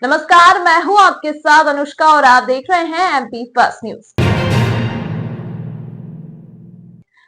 नमस्कार, मैं हूं आपके साथ अनुष्का और आप देख रहे हैं एमपी फर्स्ट न्यूज।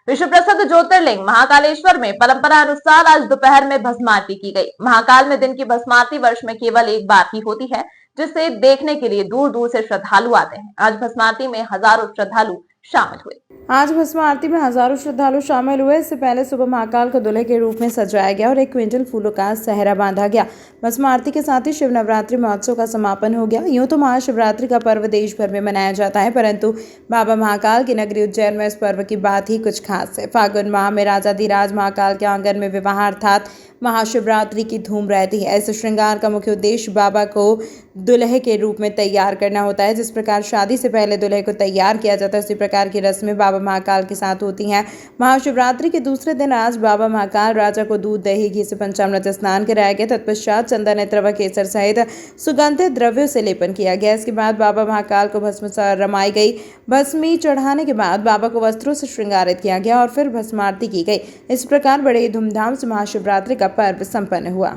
विश्व प्रसिद्ध ज्योतिर्लिंग महाकालेश्वर में परंपरा अनुसार आज दोपहर में भस्म आरती की गई। महाकाल में दिन की भस्म आरती वर्ष में केवल एक बार ही होती है, जिसे देखने के लिए दूर दूर से श्रद्धालु आते हैं। आज भस्म आरती में हजारों श्रद्धालु शामिल हुए। आज भस्म आरती में हजारों श्रद्धालु शामिल हुए। इससे पहले सुबह महाकाल को दूल्हे के रूप में सजाया गया और 1 क्विंटल फूलों का सेहरा बांधा गया। भस्म आरती के साथ ही शिव नवरात्रि महोत्सव का समापन हो गया। यूं तो महाशिवरात्रि का पर्व देश भर में मनाया जाता है, परंतु बाबा महाकाल की नगरी उज्जैन में इस पर्व की बात ही कुछ खास है। फागुन माह में राजाधिराज महाकाल के आंगन में विवाह अर्थात महाशिवरात्रि की धूम रहती है। इस श्रृंगार का मुख्य उद्देश्य बाबा को दुल्हे के रूप में तैयार करना होता है। जिस प्रकार शादी से पहले दुल्हे को तैयार किया जाता है, उसी प्रकार की रस्में बाबा महाकाल के साथ होती हैं। महाशिवरात्रि के दूसरे दिन आज बाबा महाकाल राजा को दूध, दही, घी से पंचामृत स्नान कराया गया। तत्पश्चात चंदन, इत्र व केसर सहित सुगंधित द्रव्यों से लेपन किया गया। इसके बाद बाबा महाकाल को भस्म रमाई गई। भस्मी चढ़ाने के बाद बाबा को वस्त्रों से श्रृंगारित किया गया और फिर भस्म आरती की गई। इस प्रकार बड़े धूमधाम से महाशिवरात्रि का पर्व संपन्न हुआ।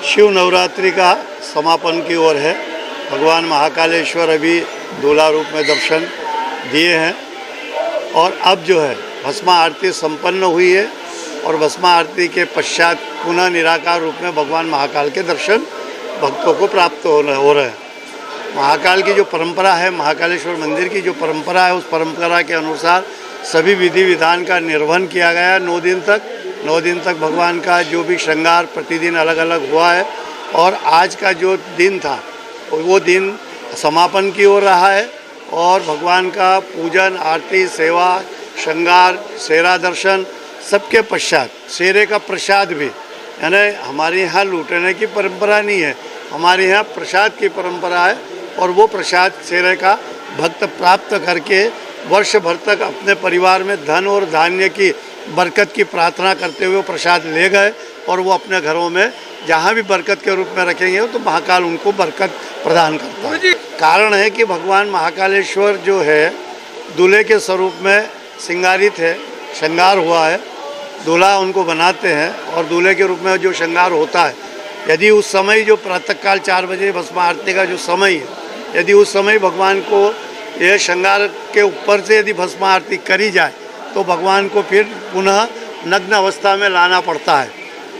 शिव नवरात्रि का समापन की ओर है। भगवान महाकालेश्वर अभी दूल्हा रूप में दर्शन दिए हैं और अब जो है भस्म आरती संपन्न हुई है और भस्म आरती के पश्चात पुनः निराकार रूप में भगवान महाकाल के दर्शन भक्तों को प्राप्त हो रहे हैं। महाकाल की जो परंपरा है, महाकालेश्वर मंदिर की जो परंपरा है, उस परंपरा के अनुसार सभी विधि विधान का निर्वहन किया गया है। 9 दिन तक भगवान का जो भी श्रृंगार प्रतिदिन अलग अलग हुआ है और आज का जो दिन था वो दिन समापन की ओर रहा है और भगवान का पूजन, आरती, सेवा, श्रृंगार, सेरा दर्शन सबके पश्चात सेरे का प्रसाद भी, यानी हमारे यहाँ लूटने की परंपरा नहीं है, हमारे यहाँ प्रसाद की परंपरा है और वो प्रसाद सेरे का भक्त प्राप्त करके वर्ष भर तक अपने परिवार में धन और धान्य की बरकत की प्रार्थना करते हुए प्रसाद ले गए और वो अपने घरों में जहाँ भी बरकत के रूप में रखेंगे तो महाकाल उनको बरकत प्रदान करता है। कारण है कि भगवान महाकालेश्वर जो है दूल्हे के स्वरूप में श्रृंगारित है, श्रृंगार हुआ है, दूल्हा उनको बनाते हैं और दूल्हे के रूप में जो श्रृंगार होता है, यदि उस समय जो प्रातःकाल 4 बजे भस्म आरती का जो समय है, यदि उस समय भगवान को ये श्रृंगार के ऊपर से यदि भस्म आरती करी जाए तो भगवान को फिर पुनः नग्न अवस्था में लाना पड़ता है।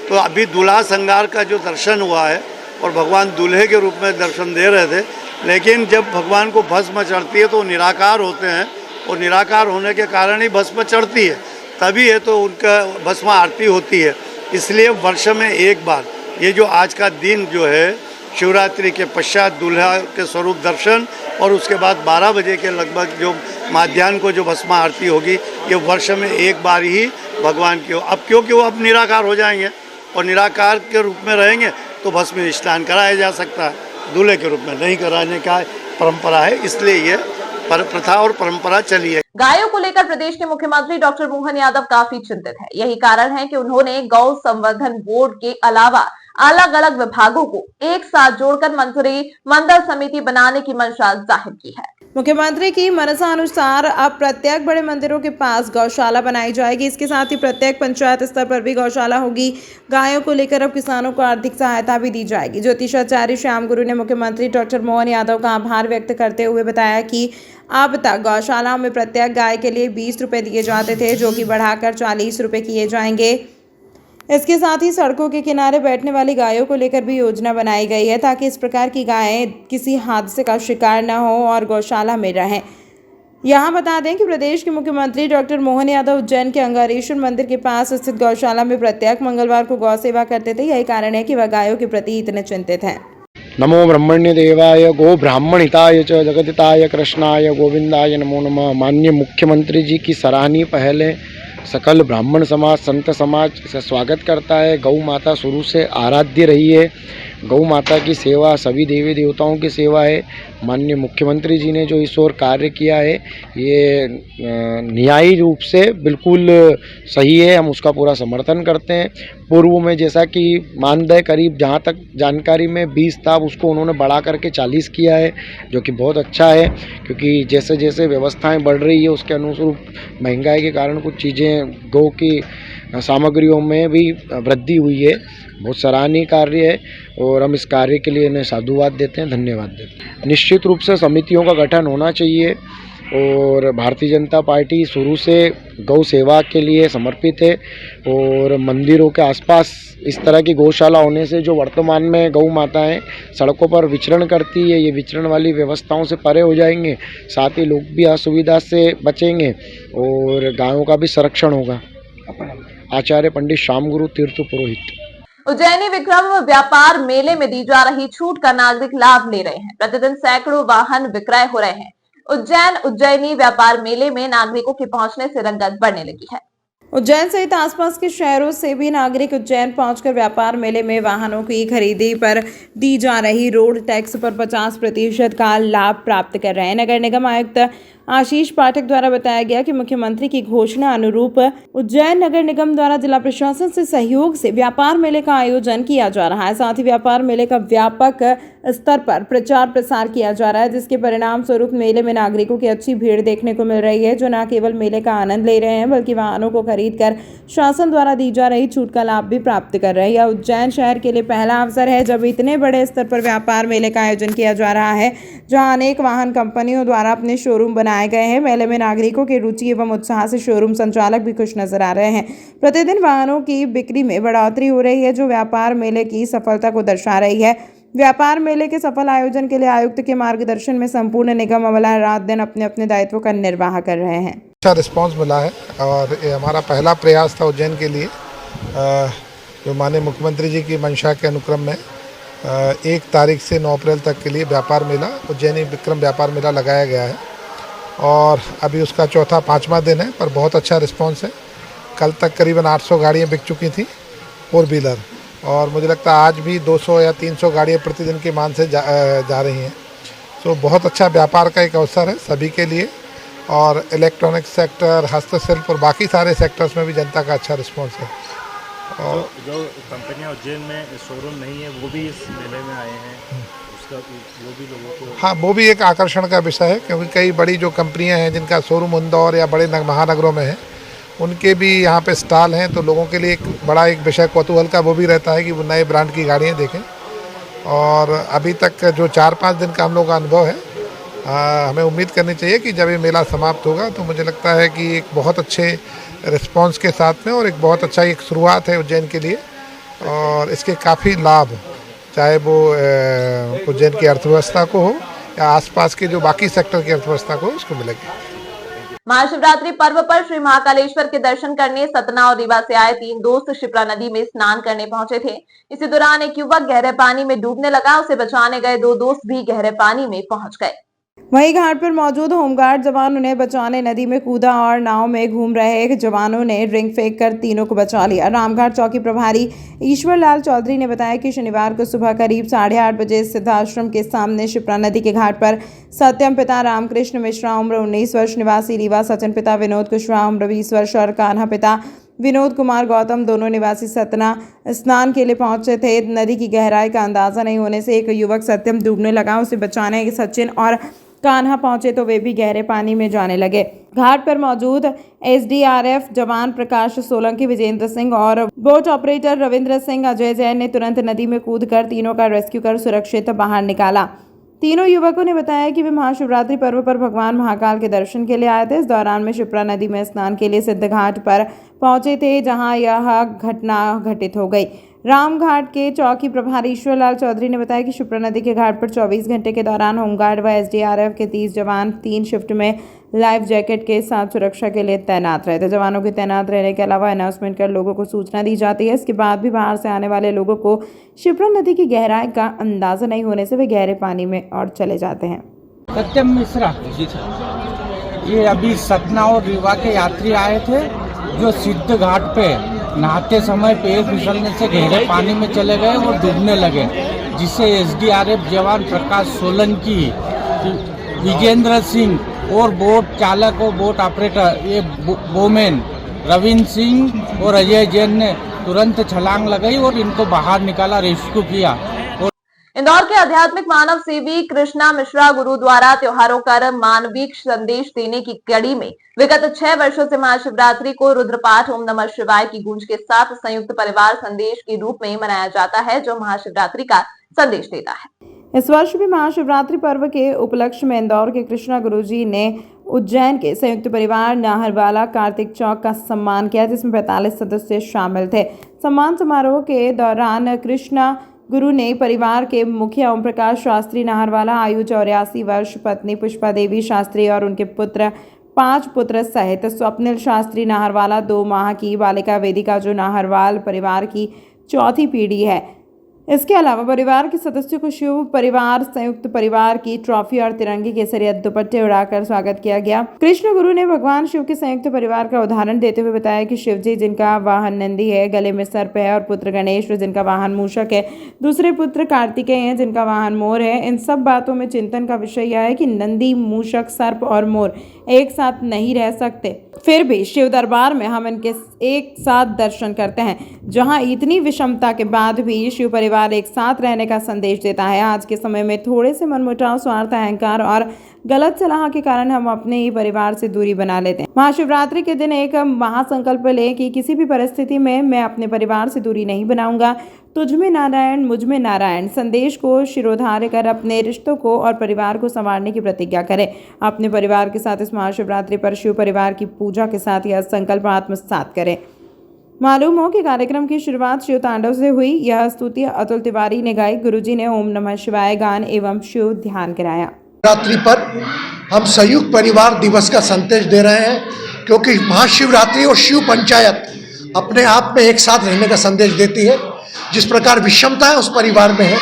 तो अभी दूल्हा श्रृंगार का जो दर्शन हुआ है और भगवान दूल्हे के रूप में दर्शन दे रहे थे, लेकिन जब भगवान को भस्म चढ़ती है तो निराकार होते हैं और निराकार होने के कारण ही भस्म चढ़ती है, तभी है तो उनका भस्म आरती होती है। इसलिए वर्ष में एक बार ये जो आज का दिन जो है शिवरात्रि के पश्चात दूल्हा के स्वरूप दर्शन और उसके बाद 12 बजे के लगभग जो माध्याह्न को जो भस्म आरती होगी, ये वर्ष में एक बार ही भगवान की हो। अब क्योंकि वो अब निराकार हो जाएंगे और निराकार के रूप में रहेंगे तो भस्म स्नान कराया जा सकता है, दूल्हे के रूप में नहीं कराने का परंपरा है, इसलिए ये प्रथा और परंपरा चली है। गायों को लेकर प्रदेश के मुख्यमंत्री डॉक्टर मोहन यादव काफी चिंतित है। यही कारण है कि उन्होंने गौ संवर्धन बोर्ड के अलावा अलग अलग विभागों को एक साथ जोड़कर मंडल समिति बनाने की मंशा जाहिर की है। मुख्यमंत्री की मनसा अनुसार अब प्रत्येक बड़े मंदिरों के पास गौशाला बनाई जाएगी। इसके साथ ही प्रत्येक पंचायत स्तर पर भी गौशाला होगी। गायों को लेकर अब किसानों को आर्थिक सहायता भी दी जाएगी। ज्योतिषाचार्य श्याम गुरु ने मुख्यमंत्री डॉक्टर मोहन यादव का आभार व्यक्त करते हुए बताया कि अब तक गौशालाओं में प्रत्येक गाय के लिए 20 रुपये दिए जाते थे, जो कि बढ़ाकर 40 रुपये किए जाएंगे। इसके साथ ही सड़कों के किनारे बैठने वाली गायों को लेकर भी योजना बनाई गई है, ताकि इस प्रकार की गायें किसी हादसे का शिकार न हो और गौशाला में रहें। यहाँ बता दें कि प्रदेश के मुख्यमंत्री डॉक्टर मोहन यादव उज्जैन के अंगारेश्वर मंदिर के पास स्थित गौशाला में प्रत्येक मंगलवार को गौ सेवा करते थे। यही कारण है कि वह गायों के प्रति इतने चिंतित हैं। नमो ब्रह्मण्य देवाय गो ब्राह्मणिताय च जगदिताय कृष्णाय गोविंदाय नमो नमः। माननीय मुख्यमंत्री जी की सराहनीय पहल है। सकल ब्राह्मण समाज, संत समाज इसे स्वागत करता है। गौ माता शुरू से आराध्य रही है। गौ माता की सेवा सभी देवी देवताओं की सेवा है। माननीय मुख्यमंत्री जी ने जो इस ओर कार्य किया है, ये न्यायी रूप से बिल्कुल सही है, हम उसका पूरा समर्थन करते हैं। पूर्व में जैसा कि मानदेय करीब जहाँ तक जानकारी में 20 था, उसको उन्होंने बढ़ा करके 40 किया है, जो कि बहुत अच्छा है, क्योंकि जैसे जैसे व्यवस्थाएं बढ़ रही है उसके अनुरूप महंगाई के कारण कुछ चीज़ें गौ की सामग्रियों में भी वृद्धि हुई है। बहुत सराहनीय कार्य है और हम इस कार्य के लिए इन्हें साधुवाद देते हैं, धन्यवाद देते हैं। निश्चित रूप से समितियों का गठन होना चाहिए और भारतीय जनता पार्टी शुरू से गौ सेवा के लिए समर्पित है और मंदिरों के आसपास इस तरह की गौशाला होने से जो वर्तमान में गौ माताएं सड़कों पर विचरण करती है, ये विचरण वाली व्यवस्थाओं से परे हो जाएंगे, साथ ही लोग भी असुविधा से बचेंगे और गायों का भी संरक्षण होगा। आचार्य पंडित श्याम गुरु तीर्थ पुरोहित। उज्जैनी विक्रम व्यापार मेले में दी जा रही छूट का नागरिक लाभ ले रहे हैं। प्रतिदिन सैकड़ों वाहन विक्रय हो रहे हैं। उज्जैनी व्यापार मेले में नागरिकों के पहुंचने से रंगत बढ़ने लगी है। उज्जैन सहित आसपास के शहरों से भी नागरिक उज्जैन पहुंचकर व्यापार मेले में वाहनों की खरीदी पर दी जा रही रोड टैक्स पर 50% का लाभ प्राप्त कर रहे हैं। नगर निगम आयुक्त आशीष पाठक द्वारा बताया गया कि मुख्यमंत्री की घोषणा अनुरूप उज्जैन नगर निगम द्वारा जिला प्रशासन से सहयोग से व्यापार मेले का आयोजन किया जा रहा है। साथ ही व्यापार मेले का व्यापक स्तर पर प्रचार प्रसार किया जा रहा है, जिसके परिणाम स्वरूप मेले में नागरिकों की अच्छी भीड़ देखने को मिल रही है, जो न केवल मेले का आनंद ले रहे हैं बल्कि वाहनों को खरीद कर शासन द्वारा दी जा रही छूट का लाभ भी प्राप्त कर रहे हैं। यह उज्जैन शहर के लिए पहला अवसर है जब इतने बड़े स्तर पर व्यापार मेले का आयोजन किया जा रहा है, जहां अनेक वाहन कंपनियों द्वारा अपने शोरूम बनाए गए हैं। मेले में नागरिकों की रुचि एवं उत्साह से शोरूम संचालक भी खुश नजर आ रहे हैं। प्रतिदिन वाहनों की बिक्री में बढ़ोतरी हो रही है, जो व्यापार मेले की सफलता को दर्शा रही है। व्यापार मेले के सफल आयोजन के लिए आयुक्त के मार्गदर्शन में संपूर्ण निगम अमला रात दिन अपने अपने दायित्वों का निर्वाह कर रहे हैं। अच्छा रिस्पांस मिला है और ये हमारा पहला प्रयास था उज्जैन के लिए, जो माननीय मुख्यमंत्री जी की मंशा के अनुक्रम में 1 तारीख से 9 अप्रैल तक के लिए व्यापार मेला, उज्जैनी विक्रम व्यापार मेला लगाया गया है और अभी उसका 5वां दिन है, पर बहुत अच्छा रिस्पांस है। कल तक करीबन 800 गाड़ियाँ बिक चुकी थी 4 व्हीलर, और मुझे लगता है आज भी 200 या 300 गाड़ियाँ प्रतिदिन की मान से जा रही हैं। तो बहुत अच्छा व्यापार का एक अवसर है सभी के लिए, और इलेक्ट्रॉनिक सेक्टर, हस्तशिल्प और बाकी सारे सेक्टर्स में भी जनता का अच्छा रिस्पांस है। और जो कंपनियां उज्जैन में शोरूम नहीं है वो भी इस मेले में आए हैं, उसका वो भी लोगों को, हाँ, वो भी एक आकर्षण का विषय है, क्योंकि कई बड़ी जो कंपनियां हैं जिनका शोरूम इंदौर या बड़े महानगरों में है, उनके भी यहाँ पे स्टॉल हैं, तो लोगों के लिए एक बड़ा एक विषय कौतूहल का वो भी रहता है कि वो नए ब्रांड की गाड़ियाँ देखें। और अभी तक जो 4-5 दिन का हम लोग का अनुभव है, हमें उम्मीद करनी चाहिए कि जब ये मेला समाप्त होगा तो मुझे लगता है कि एक बहुत अच्छे रिस्पांस के साथ में और एक बहुत अच्छा एक शुरुआत है उज्जैन के लिए, और इसके काफ़ी लाभ, चाहे वो उज्जैन की अर्थव्यवस्था को हो या आसपास के जो बाकी सेक्टर की अर्थव्यवस्था को, उसको मिलेगी। महाशिवरात्रि पर्व पर श्री महाकालेश्वर के दर्शन करने सतना और रीवा से आए 3 दोस्त शिप्रा नदी में स्नान करने पहुंचे थे। इसी दौरान एक युवक गहरे पानी में डूबने लगा, उसे बचाने गए 2 दोस्त भी गहरे पानी में पहुंच गए। वहीं घाट पर मौजूद होमगार्ड जवान उन्हें बचाने नदी में कूदा और नाव में घूम रहे जवानों ने रिंग फेंक कर तीनों को बचा लिया। रामघाट चौकी प्रभारी ईश्वरलाल चौधरी ने बताया कि शनिवार को सुबह करीब 8:30 बजे सिद्धाश्रम के सामने शिप्रा नदी के घाट पर सत्यम पिता रामकृष्ण मिश्रा उम्र 19 वर्ष निवासी रीवा, सचिन पिता विनोद कुशवाहा उम्र 20 वर्ष और कान्हा पिता विनोद कुमार गौतम दोनों निवासी सतना स्नान के लिए पहुंचे थे। नदी की गहराई का अंदाजा नहीं होने से एक युवक सत्यम डूबने लगा, उसे बचाने सचिन और कान्हा पहुंचे तो वे भी गहरे पानी में जाने लगे। घाट पर मौजूद एसडीआरएफ जवान प्रकाश सोलंकी, विजेंद्र सिंह और बोट ऑपरेटर रविंद्र सिंह, अजय जैन ने तुरंत नदी में कूदकर तीनों का रेस्क्यू कर सुरक्षित बाहर निकाला। तीनों युवकों ने बताया कि वे महाशिवरात्रि पर्व पर भगवान महाकाल के दर्शन के लिए आए थे। इस दौरान में शिप्रा नदी में स्नान के लिए सिद्ध घाट पर पहुंचे थे, जहां यह घटना घटित हो गई। रामघाट के चौकी प्रभारी ईश्वरलाल चौधरी ने बताया कि शिप्रा नदी के घाट पर 24 घंटे के दौरान होमगार्ड व एसडीआरएफ के 30 जवान 3 शिफ्ट में लाइफ जैकेट के साथ सुरक्षा के लिए तैनात रहे थे। जवानों के तैनात रहने के अलावा अनाउंसमेंट कर लोगों को सूचना दी जाती है। इसके बाद भी बाहर से आने वाले लोगों को शिप्रा नदी की गहराई का अंदाजा नहीं होने से वे गहरे पानी में और चले जाते हैं। सत्यम मिश्रा ये अभी सतना और रीवा के यात्री आए थे, जो सिद्ध घाट पे नहाते समय पैर फिसलने से गहरे पानी में चले गए और डूबने लगे, जिससे एसडीआरएफ जवान प्रकाश सोलंकी, विजेंद्र सिंह और बोट चालक और बोट ऑपरेटर ये बोमैन रविंद्र सिंह और अजय जैन ने तुरंत छलांग लगाई और इनको बाहर निकाला, रेस्क्यू किया। इंदौर के आध्यात्मिक मानव सेवी कृष्णा मिश्रा गुरु द्वारा त्योहारों कर मानवीय संदेश देने की कड़ी में विगत 6 वर्षों से महाशिवरात्रि को रुद्रपाठ ओम नमः शिवाय की गूंज के साथ संयुक्त परिवार संदेश के रूप में मनाया जाता है, जो महाशिवरात्रि का संदेश देता है। इस वर्ष भी महाशिवरात्रि पर्व के उपलक्ष्य में इंदौर के कृष्णा गुरुजी ने उज्जैन के संयुक्त परिवार नाहरवाला कार्तिक चौक का सम्मान किया, जिसमें 45 सदस्य शामिल थे। सम्मान समारोह के दौरान कृष्णा गुरु ने परिवार के मुखिया ओम प्रकाश शास्त्री नाहरवाला, आयु 84 वर्ष, पत्नी पुष्पा देवी शास्त्री और उनके पुत्र 5 पुत्र सहित स्वप्निल शास्त्री नाहरवाला 2 माह की बालिका वेदिका, जो नाहरवाल परिवार की चौथी पीढ़ी है। इसके अलावा परिवार के सदस्यों को शिव परिवार संयुक्त परिवार की ट्रॉफी और तिरंगे केसरिया दुपट्टे उड़ाकर स्वागत किया गया। कृष्ण गुरु ने भगवान शिव के संयुक्त परिवार का उदाहरण देते हुए बताया कि शिव जी जिनका वाहन नंदी है, गले में सर्प है, और पुत्र गणेश जिनका वाहन मूषक है, दूसरे पुत्र कार्तिकेय हैं जिनका वाहन मोर है। इन सब बातों में चिंतन का विषय यह है कि नंदी, मूषक, सर्प और मोर एक साथ नहीं रह सकते, फिर भी शिव दरबार में हम इनके एक साथ दर्शन करते हैं। जहां इतनी विषमता के बाद भी शिव परिवार एक साथ रहने का संदेश देता है। आज के समय में थोड़े से मनमुटाव, स्वार्थ, अहंकार और गलत सलाह के कारण हम अपने ही परिवार से दूरी बना लेते हैं। महाशिवरात्रि के दिन एक महासंकल्प लें कि किसी भी परिस्थिति में मैं अपने परिवार से दूरी नहीं बनाऊंगा। तुझ में नारायण, मुझ में नारायण संदेश को शिरोधार्य कर अपने रिश्तों को और परिवार को संवारने की प्रतिज्ञा करें। अपने परिवार के साथ इस महाशिवरात्रि पर शिव परिवार की पूजा के साथ यह संकल्प आत्मसात करें। मालूम हो कि कार्यक्रम की शुरुआत शिव तांडव से हुई। यह स्तुति अतुल तिवारी ने गाई। गुरुजी ने ओम नमः शिवाय गान एवं शिव ध्यान कराया। शिवरात्रि पर हम संयुक्त परिवार दिवस का संदेश दे रहे हैं, क्योंकि महाशिवरात्रि और शिव पंचायत अपने आप में एक साथ रहने का संदेश देती है। जिस प्रकार विषमता है उस परिवार में है,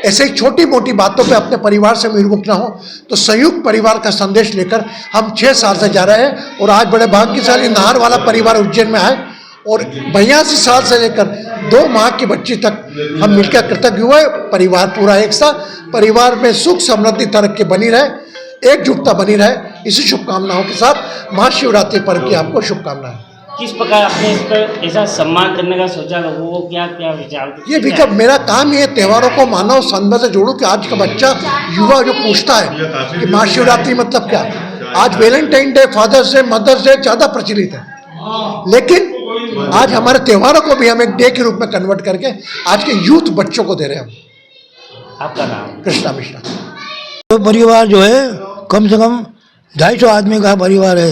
ऐसे ही छोटी मोटी बातों पे अपने परिवार से विमुख ना हो, तो संयुक्त परिवार का संदेश लेकर हम 6 साल से जा रहे हैं। और आज बड़े भाग्यशाली नाहरवाला परिवार उज्जैन में आए और 82 साल से लेकर 2 माह की बच्ची तक हम मिलकर कृतज्ञ हुए। परिवार पूरा एक साथ, परिवार में सुख समृद्धि तरक्की बनी रहे, एकजुटता बनी रहे। इसी शुभकामनाओं के साथ महाशिवरात्रि पर्व की आपको शुभकामनाएं। किस प्रकार आपने इस पर ऐसा सम्मान करने का सोचा, लोगों को क्या क्या विचार? ये विचार, मेरा काम ये त्योहारों को मानव संदर्भ से जोड़ूं कि आज का बच्चा युवा जो पूछता है कि महाशिवरात्रि मतलब क्या, आज Valentine day, father's day, mother's day ज़्यादा प्रचलित है, लेकिन आज हमारे त्योहारों को भी हम एक डे के रूप में कन्वर्ट करके आज के यूथ बच्चों को दे रहे हैं। आपका नाम? कृष्णा मिश्रा। तो परिवार जो है कम से कम 250 आदमी का परिवार है,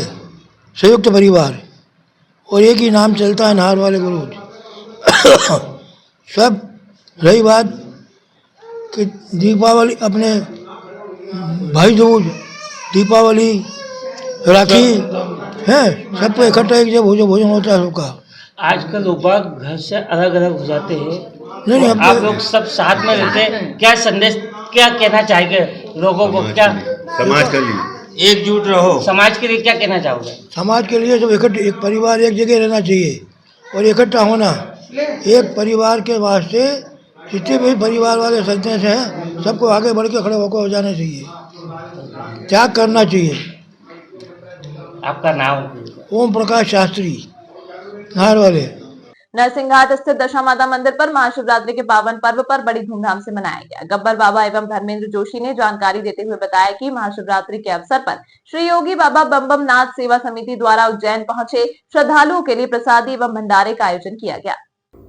संयुक्त परिवार, और एक ही नाम चलता है नाहरवाले गुरु। सब रही बात कि दीपावली, अपने भाई दूज, दीपावली, राखी है, सबको इकट्ठा एक जगह भोजन होता है सबका। आजकल लोग घर से अलग अलग हो जाते हैं, नहीं, आप लोग सब साथ में रहते हैं, क्या संदेश, क्या कहना चाहेंगे लोगों को? क्या समाज के लिए एकजुट रहो। समाज के लिए क्या कहना चाहोगे? समाज के लिए सब इकट्ठे, एक परिवार एक जगह रहना चाहिए और इकट्ठा होना। एक परिवार के वास्ते जितने भी परिवार वाले सदस्य हैं सबको आगे बढ़ के खड़े होकर हो जाना चाहिए, त्याग करना चाहिए। आपका नाम? ओम प्रकाश शास्त्री, नाहरवाले। नरसिंहघाट स्थित दशा माता मंदिर पर महाशिवरात्रि के पावन पर्व पर बड़ी धूमधाम से मनाया गया। गब्बर बाबा एवं धर्मेंद्र जोशी ने जानकारी देते हुए बताया कि महाशिवरात्रि के अवसर पर श्री योगी बाबा बम बम नाथ सेवा समिति द्वारा उज्जैन पहुंचे श्रद्धालुओं के लिए प्रसादी एवं भंडारे का आयोजन किया गया।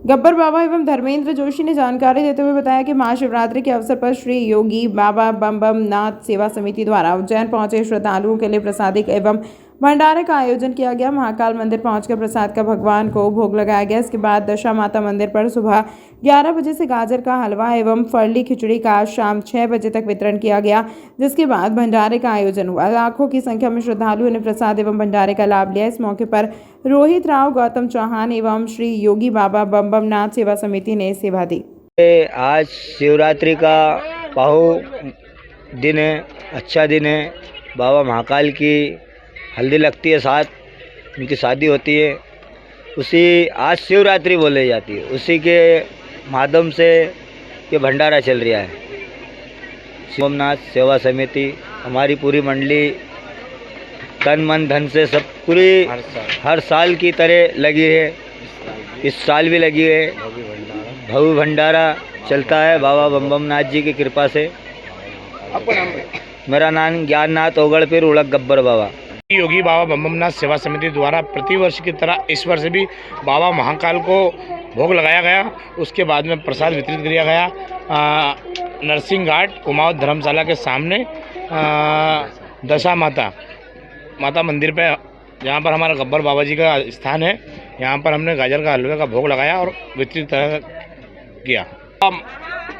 गब्बर बाबा एवं धर्मेंद्र जोशी ने जानकारी देते हुए बताया कि महाशिवरात्रि के अवसर पर श्री योगी बाबा बम बम नाथ सेवा समिति द्वारा उज्जैन पहुंचे श्रद्धालुओं के लिए प्रसादी एवं भंडारे का आयोजन किया गया। महाकाल मंदिर पहुंचकर प्रसाद का भगवान को भोग लगाया गया। इसके बाद दशा माता मंदिर पर सुबह 11 बजे से गाजर का हलवा एवं फरली खिचड़ी का शाम 6 बजे तक वितरण किया गया, जिसके बाद भंडारे का आयोजन हुआ। लाखों की संख्या में श्रद्धालुओं ने प्रसाद एवं भंडारे का लाभ लिया। इस मौके पर रोहित राव, गौतम चौहान एवं श्री योगी बाबा बम बम नाथ सेवा समिति ने सेवा दी। आज शिवरात्रि का पावन दिन है, अच्छा दिन है। बाबा महाकाल की हल्दी लगती है, साथ उनकी शादी होती है, उसी आज शिवरात्रि बोली जाती है, उसी के माध्यम से ये भंडारा चल रहा है। सोमनाथ सेवा समिति हमारी पूरी मंडली तन मन धन से सब पूरी हर साल की तरह लगी है, इस साल भी लगी है। भव्य भंडारा चलता है बाबा बम बम नाथ जी की कृपा से। आपका नाम? मेरा नाम ज्ञाननाथ ओगड़पीर उड़क गब्बर बाबा। योगी बाबा बम बम नाथ सेवा समिति द्वारा प्रतिवर्ष की तरह इस वर्ष भी बाबा महाकाल को भोग लगाया गया। उसके बाद में प्रसाद वितरित किया गया। नरसिंह घाट कुमाऊं धर्मशाला के सामने दशा माता मंदिर पे, जहाँ पर हमारा गब्बर बाबा जी का स्थान है, यहाँ पर हमने गाजर का हलवे का भोग लगाया और वितरित किया।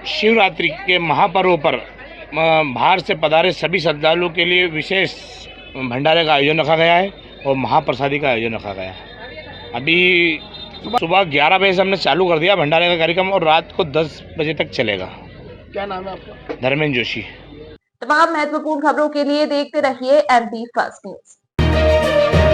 शिवरात्रि के महापर्व पर बाहर से पधारे सभी श्रद्धालुओं के लिए विशेष भंडारे का आयोजन रखा गया है और महाप्रसादी का आयोजन रखा गया है। अभी सुबह 11 बजे से हमने चालू कर दिया भंडारे का कार्यक्रम और रात को 10 बजे तक चलेगा। क्या नाम है आपका? धर्मेंद्र जोशी। तमाम महत्वपूर्ण खबरों के लिए देखते रहिए MP फर्स्ट न्यूज।